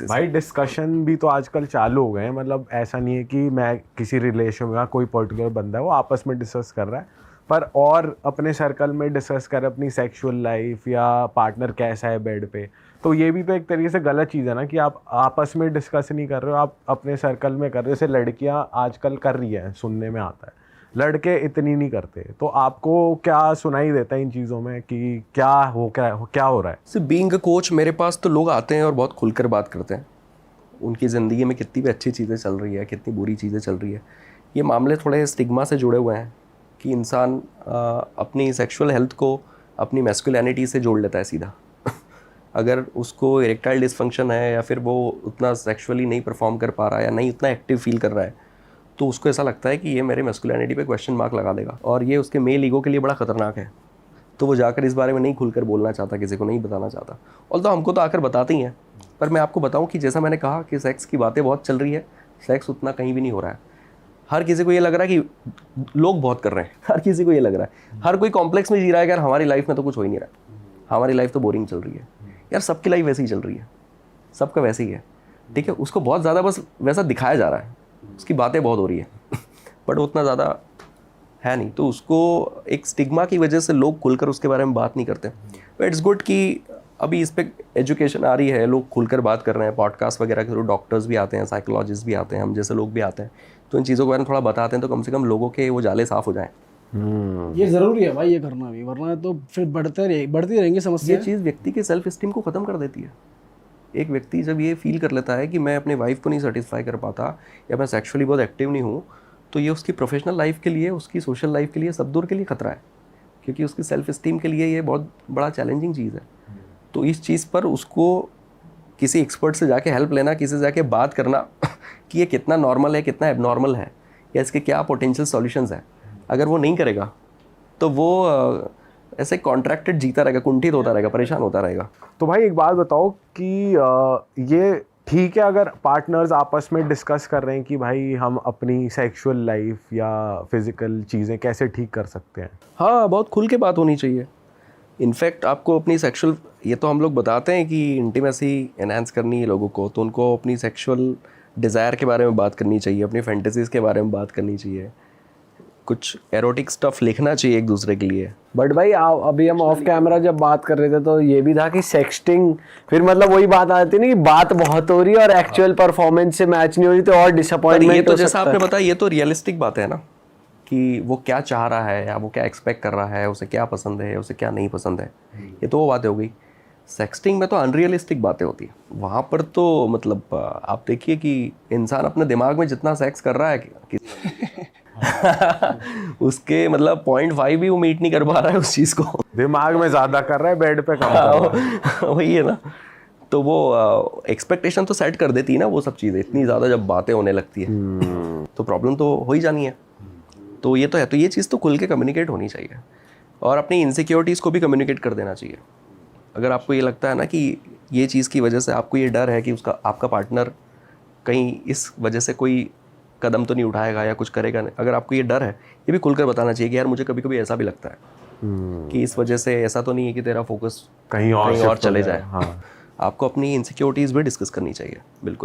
भाई डिस्कशन भी तो आजकल चालू हो गए हैं, मतलब ऐसा नहीं है कि मैं किसी रिलेशन में कोई पर्टिकुलर बंदा है वो आपस में डिस्कस कर रहा है, पर और अपने सर्कल में डिस्कस कर अपनी सेक्सुअल लाइफ या पार्टनर कैसा है बेड पे। तो ये भी तो एक तरीके से गलत चीज़ है ना कि आप आपस में डिस्कस नहीं कर रहे हो, आप अपने सर्कल में कर रहे हो। जैसे लड़कियां आजकल कर रही हैं, सुनने में आता है, लड़के इतनी नहीं करते। तो आपको क्या सुनाई देता है इन चीज़ों में कि क्या हो रहा है? सिर्फ बीइंग अ कोच, मेरे पास तो लोग आते हैं और बहुत खुलकर बात करते हैं। उनकी ज़िंदगी में कितनी भी अच्छी चीज़ें चल रही है, कितनी बुरी चीज़ें चल रही है। ये मामले थोड़े स्टिग्मा से जुड़े हुए हैं कि इंसान अपनी सेक्सुअल हेल्थ को अपनी मैस्कुलिनिटी से जोड़ लेता है सीधा। अगर उसको इरेक्टाइल डिसफंक्शन है या फिर वो उतना सेक्सुअली नहीं परफॉर्म कर पा रहा है या नहीं उतना एक्टिव फील कर रहा है, तो उसको ऐसा लगता है कि ये मेरे मैस्कुलिनिटी पे क्वेश्चन मार्क लगा देगा और ये उसके मेल ईगो के लिए बड़ा ख़तरनाक है। तो वो जाकर इस बारे में नहीं खुलकर बोलना चाहता, किसी को नहीं बताना चाहता। ऑल्दो हमको तो आकर बताते ही हैं, पर मैं आपको बताऊं कि जैसा मैंने कहा कि सेक्स की बातें बहुत चल रही है, सेक्स उतना कहीं भी नहीं हो रहा है। हर किसी को ये लग रहा है कि लोग बहुत कर रहे हैं, हर किसी को ये लग रहा है, हर कोई कॉम्प्लेक्स में जी रहा है कि यार हमारी लाइफ में तो कुछ हो ही नहीं रहा, हमारी लाइफ तो बोरिंग चल रही है। यार सबकी लाइफ वैसे ही चल रही है, सबका वैसे ही है, ठीक है। उसको बहुत ज़्यादा बस वैसा दिखाया जा रहा है, उसकी बातें बहुत हो रही है बट उतना ज़्यादा है नहीं। तो उसको एक स्टिग्मा की वजह से लोग खुलकर उसके बारे में बात नहीं करते। बट इट्स गुड कि अभी इस पर एजुकेशन आ रही है, लोग खुलकर बात कर रहे हैं, पॉडकास्ट वगैरह के थ्रू डॉक्टर्स भी आते हैं, साइकोलॉजिस्ट भी आते हैं, हम जैसे लोग भी आते हैं, तो इन चीज़ों के बारे में थोड़ा बताते हैं, तो कम से कम लोगों के वो जाले साफ़ हो जाएँ। ये ज़रूरी है भाई, ये करना भी, वरना तो फिर बढ़ती रहेंगी समस्या। ये चीज़ व्यक्ति के सेल्फ इस्टीम को ख़त्म कर देती है। एक व्यक्ति जब ये फील कर लेता है कि मैं अपने वाइफ को नहीं सेटिस्फाई कर पाता या मैं सेक्सुअली बहुत एक्टिव नहीं हूँ, तो ये उसकी प्रोफेशनल लाइफ के लिए, उसकी सोशल लाइफ के लिए, सब दूर के लिए खतरा है, क्योंकि उसकी सेल्फ इस्टीम के लिए ये बहुत बड़ा चैलेंजिंग चीज़ है। तो इस चीज़ पर उसको किसी एक्सपर्ट से जाके हेल्प लेना, किसी से जाके बात करना कि ये कितना नॉर्मल है, कितना एबनॉर्मल है, या इसके क्या पोटेंशियल सॉल्यूशंस हैं, अगर वो नहीं करेगा तो वो ऐसे कॉन्ट्रैक्टेड जीता रहेगा, कुंठित होता रहेगा, परेशान होता रहेगा। तो भाई एक बात बताओ कि ये ठीक है अगर पार्टनर्स आपस में डिस्कस कर रहे हैं कि भाई हम अपनी सेक्सुअल लाइफ या फिजिकल चीज़ें कैसे ठीक कर सकते हैं? हाँ, बहुत खुल के बात होनी चाहिए। इनफैक्ट आपको अपनी सेक्सुअल, ये तो हम लोग बताते हैं कि इंटीमेसी एनहांस करनी है लोगों को, तो उनको अपनी सेक्सुअल डिज़ायर के बारे में बात करनी चाहिए, अपनी फैंटेसीज़ के बारे में बात करनी चाहिए, कुछ एरोटिक स्टफ लिखना चाहिए एक दूसरे के लिए। बट भाई अभी हम ऑफ कैमरा जब बात कर रहे थे तो ये भी था कि सेक्सटिंग, फिर मतलब वही बात आती है ना कि बात बहुत हो रही है और एक्चुअल परफॉर्मेंस से मैच नहीं हो रही, तो और डिसअपॉइंटमेंट। ये तो जैसा आपने बताया, ये तो रियलिस्टिक बात है ना कि वो क्या चाह रहा है या वो क्या एक्सपेक्ट कर रहा है, उसे क्या पसंद है, उसे क्या नहीं पसंद है, ये तो वो बातें हो गई। सेक्सटिंग में तो अनरियलिस्टिक बातें होती हैं, वहाँ पर तो मतलब आप देखिए कि इंसान अपने दिमाग में जितना सेक्स कर रहा है कि उसके मतलब 0.5 भी वो मीट नहीं कर पा रहा है उस चीज़ को। दिमाग में ज़्यादा कर रहा है, बेड पे कम कर रहा है। वही है ना, तो वो एक्सपेक्टेशन तो सेट कर देती है ना वो सब चीज़ें, इतनी ज़्यादा जब बातें होने लगती है तो प्रॉब्लम तो हो ही जानी है। तो ये तो है, तो ये चीज़ तो खुल के कम्युनिकेट होनी चाहिए और अपनी इनसिक्योरिटीज़ को भी कम्युनिकेट कर देना चाहिए। अगर आपको ये लगता है ना कि ये चीज़ की वजह से आपको ये डर है कि उसका आपका पार्टनर कहीं इस वजह से कोई कदम तो नहीं उठाएगा या कुछ करेगा नहीं, अगर आपको ये डर है, ये भी खुलकर बताना चाहिए कि यार मुझे कभी कभी ऐसा भी लगता है कि इस वजह से ऐसा तो नहीं है कि तेरा फोकस कहीं और चले जाए। हाँ। आपको अपनी इनसिक्योरिटीज़ भी डिस्कस करनी चाहिए, बिल्कुल।